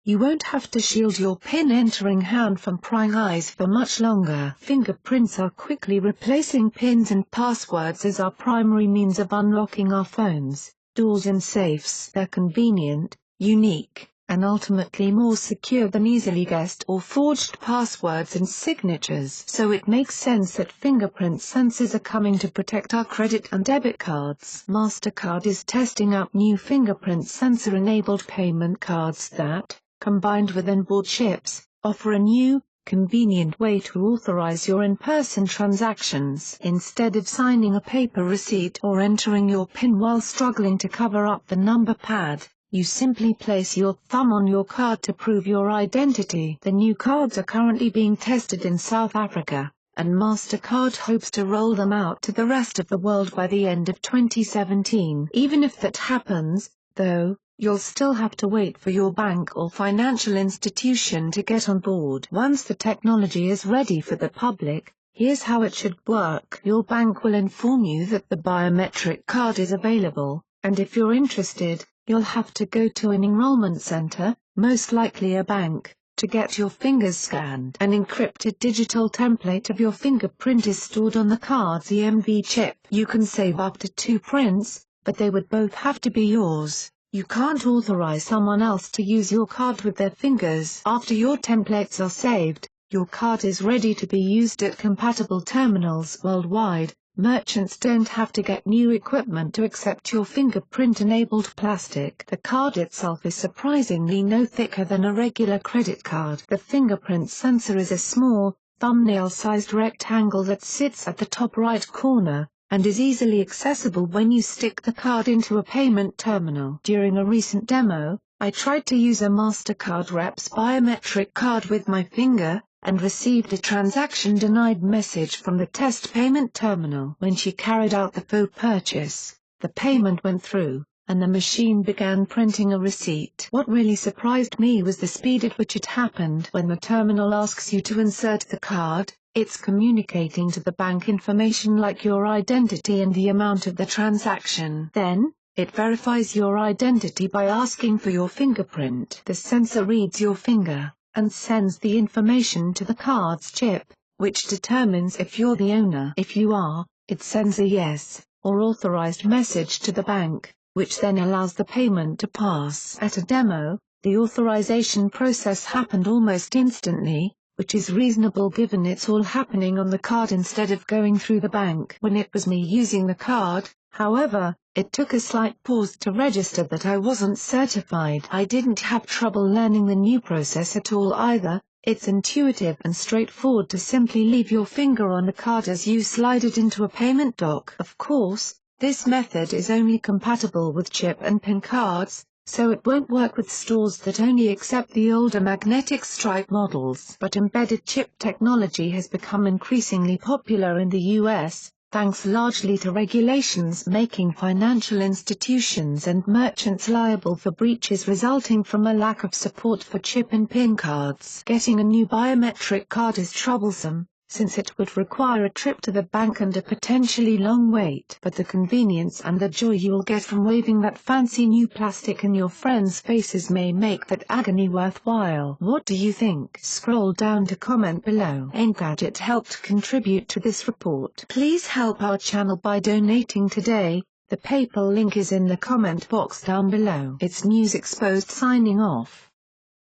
You won't have to shield your PIN-entering hand from prying eyes for much longer. Fingerprints are quickly replacing PINs and passwords as our primary means of unlocking our phones, doors and safes. They're convenient, unique, and ultimately more secure than easily guessed or forged passwords and signatures. So it makes sense that fingerprint sensors are coming to protect our credit and debit cards. MasterCard is testing out new fingerprint sensor-enabled payment cards that, combined with onboard chips, offer a new, convenient way to authorize your in-person transactions. Instead of signing a paper receipt or entering your PIN while struggling to cover up the number pad, you simply place your thumb on your card to prove your identity. The new cards are currently being tested in South Africa, and MasterCard hopes to roll them out to the rest of the world by the end of 2017. Even if that happens, though, you'll still have to wait for your bank or financial institution to get on board. Once the technology is ready for the public, here's how it should work. Your bank will inform you that the biometric card is available, and if you're interested, you'll have to go to an enrollment center, most likely a bank, to get your fingers scanned. An encrypted digital template of your fingerprint is stored on the card's EMV chip. You can save up to 2 prints, but they would both have to be yours. You can't authorize someone else to use your card with their fingers. After your templates are saved, your card is ready to be used at compatible terminals worldwide. Merchants don't have to get new equipment to accept your fingerprint-enabled plastic. The card itself is surprisingly no thicker than a regular credit card. The fingerprint sensor is a small, thumbnail-sized rectangle that sits at the top right corner, and is easily accessible when you stick the card into a payment terminal. During a recent demo, I tried to use a MasterCard rep's biometric card with my finger, and received a transaction denied message from the test payment terminal. When she carried out the faux purchase, the payment went through, and the machine began printing a receipt. What really surprised me was the speed at which it happened. When the terminal asks you to insert the card, it's communicating to the bank information like your identity and the amount of the transaction. Then, it verifies your identity by asking for your fingerprint. The sensor reads your finger, and sends the information to the card's chip, which determines if you're the owner. If you are, it sends a yes, or authorized message to the bank, which then allows the payment to pass. At a demo, the authorization process happened almost instantly, which is reasonable given it's all happening on the card instead of going through the bank. When it was me using the card, however, it took a slight pause to register that I wasn't certified. I didn't have trouble learning the new process at all either. It's intuitive and straightforward to simply leave your finger on the card as you slide it into a payment dock. Of course, this method is only compatible with chip and PIN cards, so it won't work with stores that only accept the older magnetic stripe models. But embedded chip technology has become increasingly popular in the US, thanks largely to regulations making financial institutions and merchants liable for breaches resulting from a lack of support for chip and PIN cards. Getting a new biometric card is troublesome, since it would require a trip to the bank and a potentially long wait. But the convenience and the joy you'll get from waving that fancy new plastic in your friends' faces may make that agony worthwhile. What do you think? Scroll down to comment below. Engadget helped contribute to this report. Please help our channel by donating today. The PayPal link is in the comment box down below. It's News Exposed signing off.